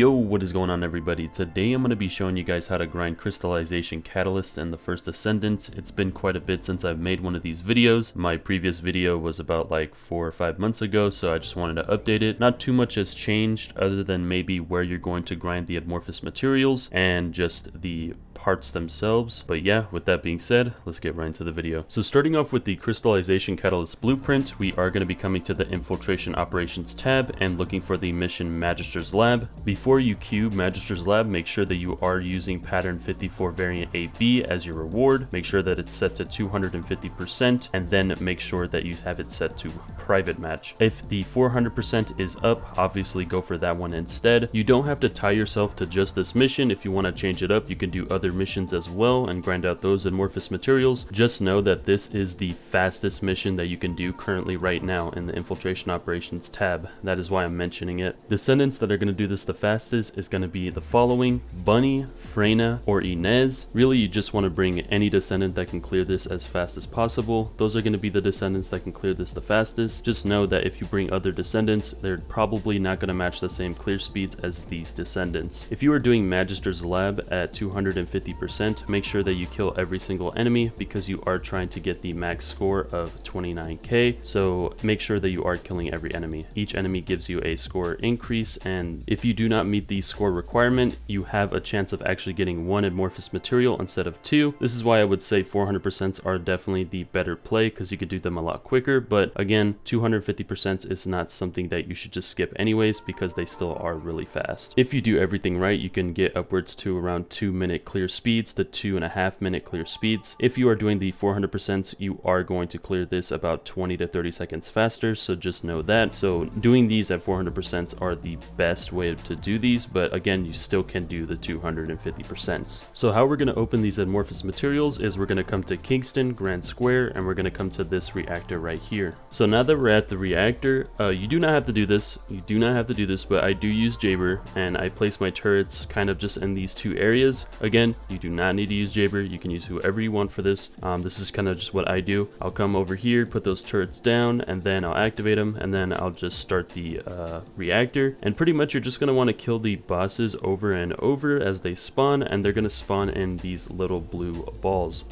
Yo, what is going on everybody? Today I'm going to be showing you guys how to grind Crystallization Catalyst and the first Descendant. It's been quite a bit since I've made one of these videos. My previous video was about like 4 or 5 months ago, so I just wanted to update it. Not too much has changed other than maybe where you're going to grind the amorphous materials and just the parts themselves. But yeah, with that being said, let's get right into the video. So starting off with the Crystallization Catalyst blueprint, we are going to be coming to the Infiltration Operations tab and looking for the mission Magister's Lab. Before you queue Magister's Lab, make sure that you are using pattern 54 variant AB as your reward. Make sure that it's set to 250% and then make sure that you have it set to private match. If the 400% is up, obviously go for that one instead. You don't have to tie yourself to just this mission. If you want to change it up, you can do other missions as well and grind out those amorphous materials. Just know that this is the fastest mission that you can do currently right now in the Infiltration Operations tab. That is why I'm mentioning it. Descendants that are going to do this the fastest is going to be the following: Bunny, Freyna, or Inez. Really, you just want to bring any Descendant that can clear this as fast as possible. Those are going to be the Descendants that can clear this the fastest. Just know that if you bring other Descendants, they're probably not going to match the same clear speeds as these Descendants. If you are doing Magister's Lab at 250%, make sure that you kill every single enemy because you are trying to get the max score of 29k. So make sure that you are killing every enemy. Each enemy gives you a score increase, and if you do not meet the score requirement, you have a chance of actually getting one amorphous material instead of two. This is why I would say 400% are definitely the better play because you could do them a lot quicker. But again, 250% is not something that you should just skip anyways because they still are really fast. If you do everything right, you can get upwards to around 2-minute clear speeds to 2.5-minute clear speeds. If you are doing the 400%, you are going to clear this about 20 to 30 seconds faster, so just know that. So doing these at 400% are the best way to do these, but again, you still can do the 250%. So how we're going to open these amorphous materials is we're going to come to Kingston, Grand Square, and we're going to come to this reactor right here. So now that we're at the reactor, you do not have to do this. You do not have to do this, but I do use Jabber, and I place my turrets kind of just in these two areas. Again, you do not need to use Jabber. You can use whoever you want for this. This is kind of just what I do. I'll come over here, put those turrets down, and then I'll activate them, and then I'll just start the reactor. And pretty much you're just going to want to kill the bosses over and over as they spawn, and they're going to spawn in these little blue balls.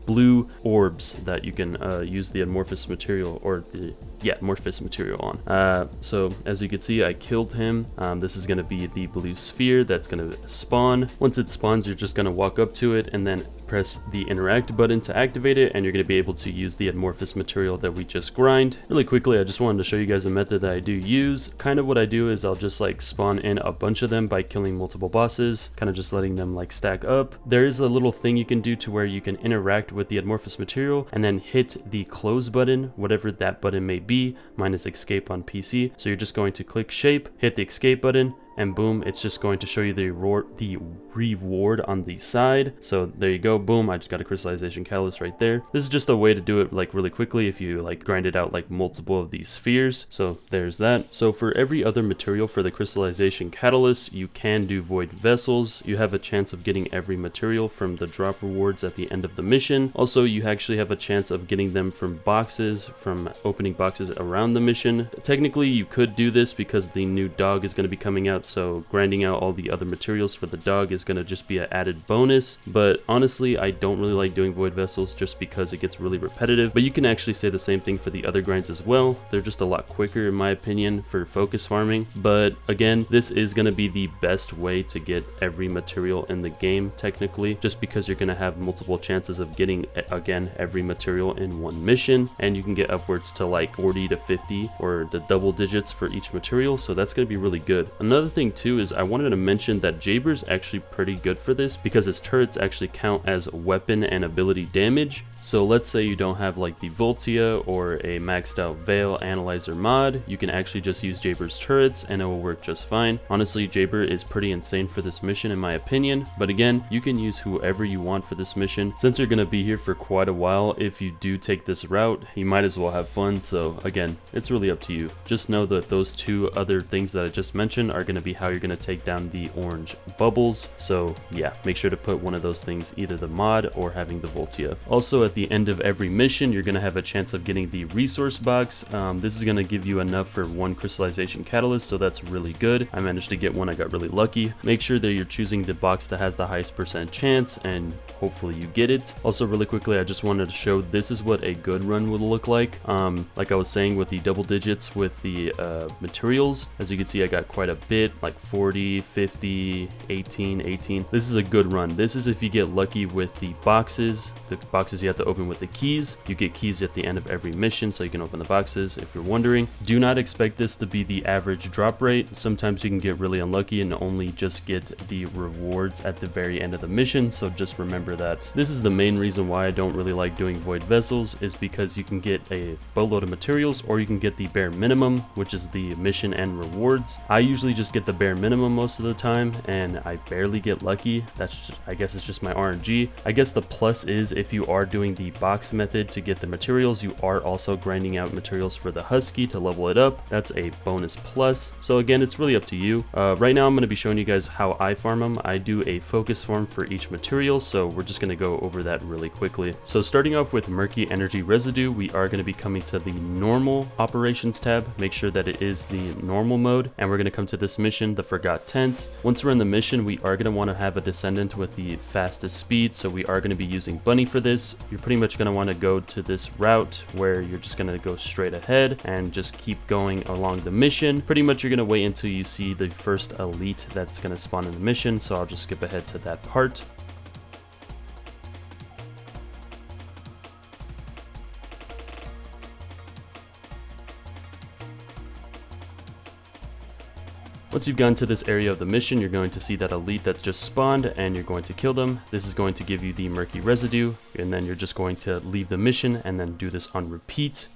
Blue orbs that you can use the amorphous material or the amorphous material on. So as you can see, I killed him. This is going to be the blue sphere that's going to spawn. Once it spawns, you're just going to walk up to it and then press the interact button to activate it, and you're going to be able to use the amorphous material that we just grind. Really quickly, I just wanted to show you guys a method that I do use. Kind of what I do is I'll just like spawn in a bunch of them by killing multiple bosses, kind of just letting them like stack up. There is a little thing you can do to where you can interact with the amorphous material and then hit the close button, whatever that button may be. Mine is escape on PC. So you're just going to click shape, hit the escape button, and boom, it's just going to show you the reward on the side. So there you go, boom, I just got a Crystallization Catalyst right there. This is just a way to do it like really quickly if you like grind it out like multiple of these spheres. So there's that. So for every other material for the Crystallization Catalyst, you can do Void Vessels. You have a chance of getting every material from the drop rewards at the end of the mission. Also, you actually have a chance of getting them from boxes, from opening boxes around the mission. Technically, you could do this because the new dog is going to be coming out, so grinding out all the other materials for the dog is going to just be an added bonus. But honestly, I don't really like doing Void Vessels just because it gets really repetitive. But you can actually say the same thing for the other grinds as well. They're just a lot quicker in my opinion for focus farming. But again, this is going to be the best way to get every material in the game technically, just because you're going to have multiple chances of getting, again, every material in one mission, and you can get upwards to like 40 to 50 or the double digits for each material. So that's going to be really good. Another thing too is I wanted to mention that Jabber's actually pretty good for this because his turrets actually count as weapon and ability damage. So let's say you don't have like the Voltia or a maxed out Veil Analyzer mod, you can actually just use Jabber's turrets and it will work just fine. Honestly, Jabber is pretty insane for this mission in my opinion, but again, you can use whoever you want for this mission. Since you're going to be here for quite a while, if you do take this route, you might as well have fun. So again, it's really up to you. Just know that those two other things that I just mentioned are going to be how you're going to take down the orange bubbles. So yeah, make sure to put one of those things, either the mod or having the Voltia. Also, at the end of every mission, you're going to have a chance of getting the resource box. This is going to give you enough for 1 crystallization catalyst, so that's really good. I managed to get one. I got really lucky. Make sure that you're choosing the box that has the highest percent chance, and hopefully you get it. Also, really quickly, I just wanted to show this is what a good run would look like. Like I was saying, with the double digits with the materials, as you can see, I got quite a bit, like 40, 50, 18. This is a good run. This is if you get lucky with the boxes you have to open with the keys. You get keys at the end of every mission, so you can open the boxes. If you're wondering, do not expect this to be the average drop rate. Sometimes you can get really unlucky and only just get the rewards at the very end of the mission, so just remember that. This is the main reason why I don't really like doing void vessels, is because you can get a boatload of materials, or you can get the bare minimum, which is the mission and rewards. I usually just get the bare minimum most of the time, and I barely get lucky. I guess it's just my RNG. I guess the plus is, if you are doing the box method to get the materials, you are also grinding out materials for the husky to level it up. That's a bonus plus. So again, it's really up to you. Right now I'm going to be showing you guys how I farm them. I do a focus farm for each material, so we're just going to go over that really quickly. So starting off with Murky Energy Residue, we are going to be coming to the normal operations tab. Make sure that it is the normal mode, and we're going to come to this mission, the Forgot Tents. Once we're in the mission, we are going to want to have a descendant with the fastest speed, so we are going to be using Bunny for this. You're pretty much going to want to go to this route where you're just going to go straight ahead and just keep going along the mission. Pretty much you're going to wait until you see the first elite that's going to spawn in the mission, so I'll just skip ahead to that part. Once you've gotten to this area of the mission, you're going to see that elite that's just spawned, and you're going to kill them. This is going to give you the Murky Residue, and then you're just going to leave the mission and then do this on repeat.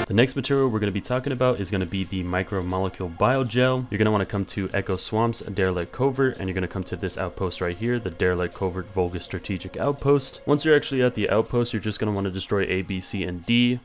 The next material we're going to be talking about is going to be the Macromolecule Biogel. You're going to want to come to Echo Swamp's Derelict Covert, and you're going to come to this outpost right here, the Derelict Covert Volga Strategic Outpost. Once you're actually at the outpost, you're just going to want to destroy A, B, C, and D.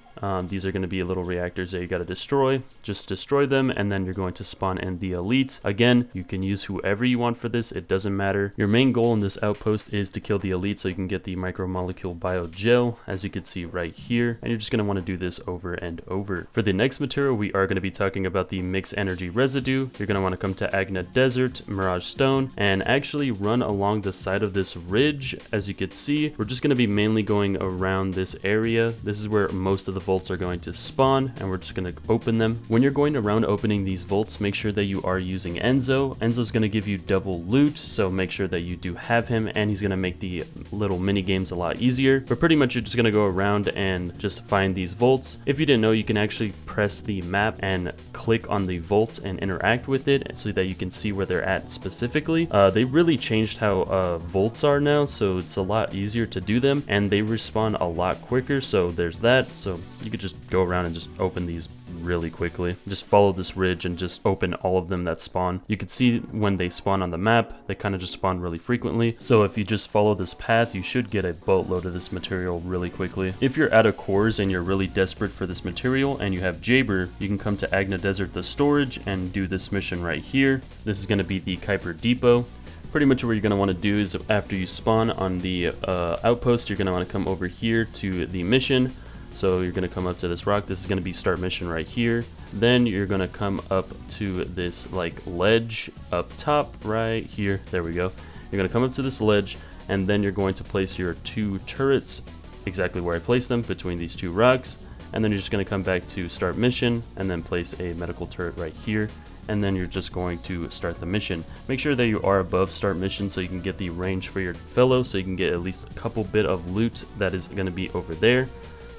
These are going to be little reactors that you got to destroy. Just destroy them, and then you're going to spawn in the elite. Again, you can use whoever you want for this. It doesn't matter. Your main goal in this outpost is to kill the elite so you can get the Macromolecule Biogel, as you can see right here. And you're just going to want to do this over and over. For the next material, we are going to be talking about the Mixed Energy Residue. You're going to want to come to Agna Desert, Mirage Stone, and actually run along the side of this ridge. As you can see, we're just going to be mainly going around this area. This is where most of the vaults are going to spawn, and we're just going to open them. When you're going around opening these vaults, make sure that you are using Enzo. Enzo's going to give you double loot, so make sure that you do have him, and he's going to make the little mini games a lot easier. But pretty much you're just going to go around and just find these vaults. If you didn't know, you can actually press the map and click on the vault and interact with it so that you can see where they're at specifically. They really changed how vaults are now, so it's a lot easier to do them, and they respawn a lot quicker, so there's that. So you could just go around and just open these really quickly. Just follow this ridge and just open all of them that spawn. You can see when they spawn on the map, they kind of just spawn really frequently. So if you just follow this path, you should get a boatload of this material really quickly. If you're out of cores and you're really desperate for this material and you have Jaber, you can come to Agna Desert, the storage, and do this mission right here. This is going to be the Kuiper Depot. Pretty much what you're going to want to do is, after you spawn on the outpost, you're going to want to come over here to the mission. So you're going to come up to this rock. This is going to be start mission right here. Then you're going to come up to this like ledge up top right here. There we go. You're going to come up to this ledge, and then you're going to place your 2 turrets exactly where I placed them, between these 2 rocks. And then you're just going to come back to start mission and then place a medical turret right here. And then you're just going to start the mission. Make sure that you are above start mission so you can get the range for your fellow, so you can get at least a couple bit of loot that is going to be over there.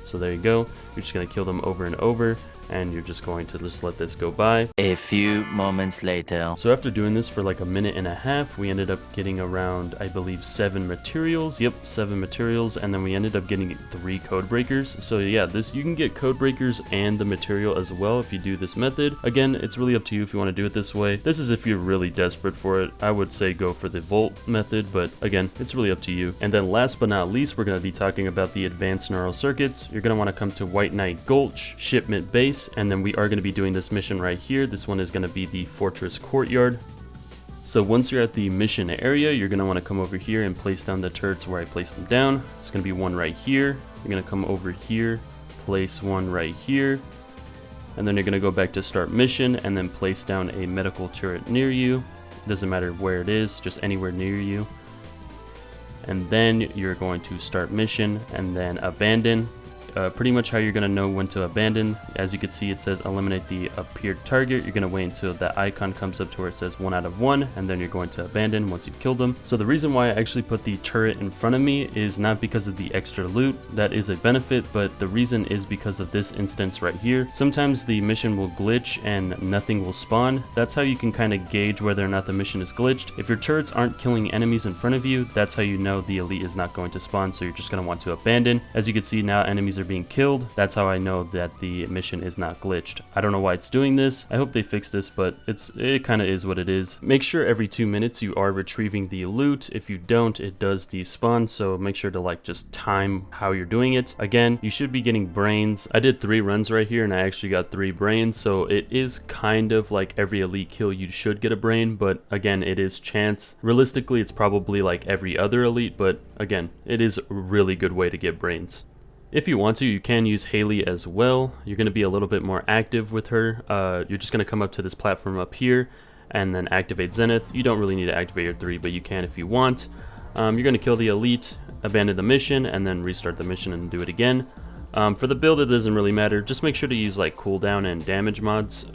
So there you go. You're just going to kill them over and over, and you're just going to just let this go by. A few moments later. So after doing this for like a minute and a half, we ended up getting around, I believe, 7 materials. Yep, 7 materials, and then we ended up getting 3 code breakers. So yeah, this, you can get code breakers and the material as well if you do this method. Again, it's really up to you if you want to do it this way. This is if you're really desperate for it. I would say go for the Volt method, but again, it's really up to you. And then last but not least, we're going to be talking about the advanced neural circuits. You're going to want to come to White Knight Gulch, Shipment Base, and then we are going to be doing this mission right here. This one is going to be the Fortress Courtyard. So once you're at the mission area, you're going to want to come over here and place down the turrets where I placed them down. It's going to be one right here. You're going to come over here, place one right here, and then you're going to go back to start mission and then place down a medical turret near you. Doesn't matter where it is, just anywhere near you. And then you're going to start mission and then abandon. Pretty much how you're going to know when to abandon. As you can see, it says eliminate the appeared target. You're going to wait until that icon comes up to where it says 1 out of 1, and then you're going to abandon once you've killed them. So the reason why I actually put the turret in front of me is not because of the extra loot. That is a benefit, but the reason is because of this instance right here. Sometimes the mission will glitch and nothing will spawn. That's how you can kind of gauge whether or not the mission is glitched. If your turrets aren't killing enemies in front of you, that's how you know the elite is not going to spawn, so you're just going to want to abandon. As you can see now, enemies are being killed. That's how I know that the mission is not glitched. I don't know why it's doing this. I hope they fix this, but it kind of is what it is. Make sure every 2 minutes you are retrieving the loot. If you don't, it does despawn, so make sure to like just time how you're doing it. Again, you should be getting brains. I did 3 runs right here and I actually got 3 brains, so it is kind of like every elite kill you should get a brain, but again, it is chance. Realistically, it's probably like every other elite, but again, it is a really good way to get brains. If you want to, you can use Haley as well. You're going to be a little bit more active with her. You're just going to come up to this platform up here and then activate Zenith. You don't really need to activate your 3, but you can if you want. You're going to kill the elite, abandon the mission, and then restart the mission and do it again. For the build, it doesn't really matter. Just make sure to use like cooldown and damage mods,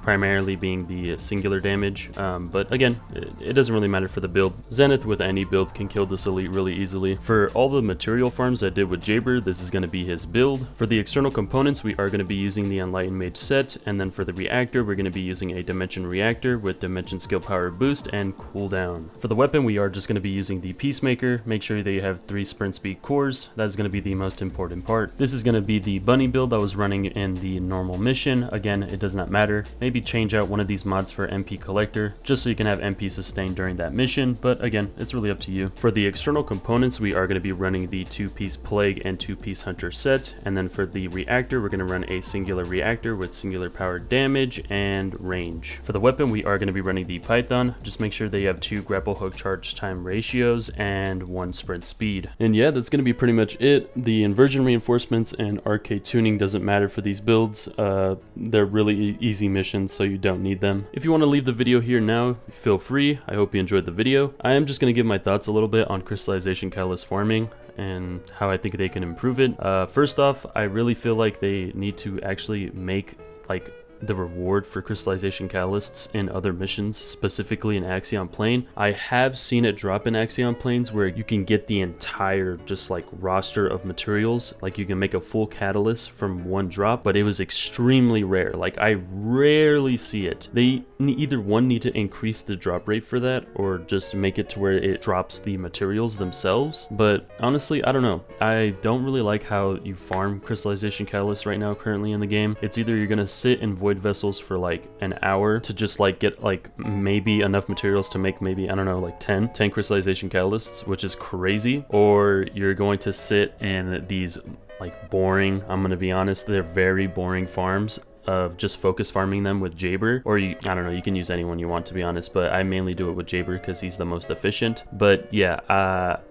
primarily being the singular damage. But again, it doesn't really matter for the build. Zenith with any build can kill this elite really easily. For all the material farms I did with Jaber, this is going to be his build. For the external components, we are going to be using the Enlightened Mage set. And then for the reactor, we're going to be using a Dimension Reactor with Dimension Skill Power Boost and cooldown. For the weapon, we are just going to be using the Peacemaker. Make sure that you have 3 sprint speed cores. That is going to be the most important part. This is going to be the bunny build I was running in the normal mission. Again, it does not matter. Maybe change out one of these mods for MP Collector, just so you can have MP sustain during that mission, but again, it's really up to you. For the external components, we are going to be running the 2-piece Plague and 2-piece Hunter set, and then for the reactor, we're going to run a singular reactor with singular power damage and range. For the weapon, we are going to be running the Python. Just make sure that you have 2 grapple hook charge time ratios and 1 sprint speed. And yeah, that's going to be pretty much it. The inversion reinforcements and arcade tuning doesn't matter for these builds. They're really easy missions, so you don't need them. If you want to leave the video here now, feel free. I hope you enjoyed the video. I am just going to give my thoughts a little bit on Crystallization Catalyst farming and how I think they can improve it. First off, I really feel like they need to actually make like the reward for crystallization catalysts in other missions, specifically in Axion Plane. I have seen it drop in Axion Planes where you can get the entire just like roster of materials, like you can make a full catalyst from one drop, but it was extremely rare. Like I rarely see it. They either one need to increase the drop rate for that or just make it to where it drops the materials themselves. But honestly, I don't know. I don't really like how you farm crystallization catalysts right now currently in the game. It's either you're gonna sit in void vessels for like an hour to just like get like maybe enough materials to make maybe, I don't know, like 10 crystallization catalysts, which is crazy, or you're going to sit in these like boring, I'm gonna be honest, they're very boring farms of just focus farming them with Jaber, or I don't know, you can use anyone you want, to be honest, but I mainly do it with Jaber because he's the most efficient. But yeah,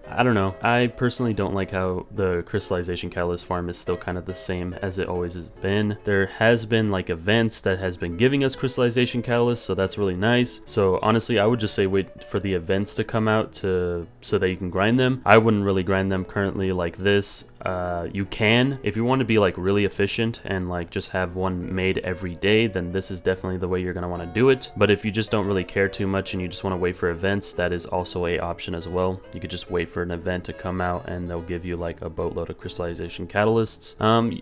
I don't know, I personally don't like how the crystallization catalyst farm is still kind of the same as it always has been. There has been like events that has been giving us crystallization catalysts, so that's really nice. So honestly, I would just say wait for the events to come out so that you can grind them. I wouldn't really grind them currently like this. You can, if you want to be like really efficient and like just have one made every day, then this is definitely the way you're going to want to do it. But if you just don't really care too much and you just want to wait for events, that is also a option as well. You could just wait for an event to come out and they'll give you like a boatload of crystallization catalysts.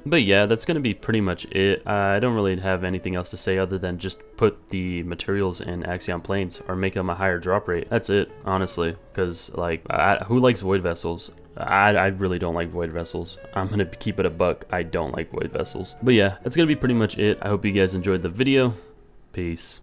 But yeah, that's going to be pretty much it. I don't really have anything else to say other than just put the materials in Axion Planes or make them a higher drop rate. That's it, honestly, because like who likes void vessels? I really don't like void vessels. I'm gonna keep it a buck. I don't like void vessels. But yeah, that's gonna be pretty much it. I hope you guys enjoyed the video. Peace.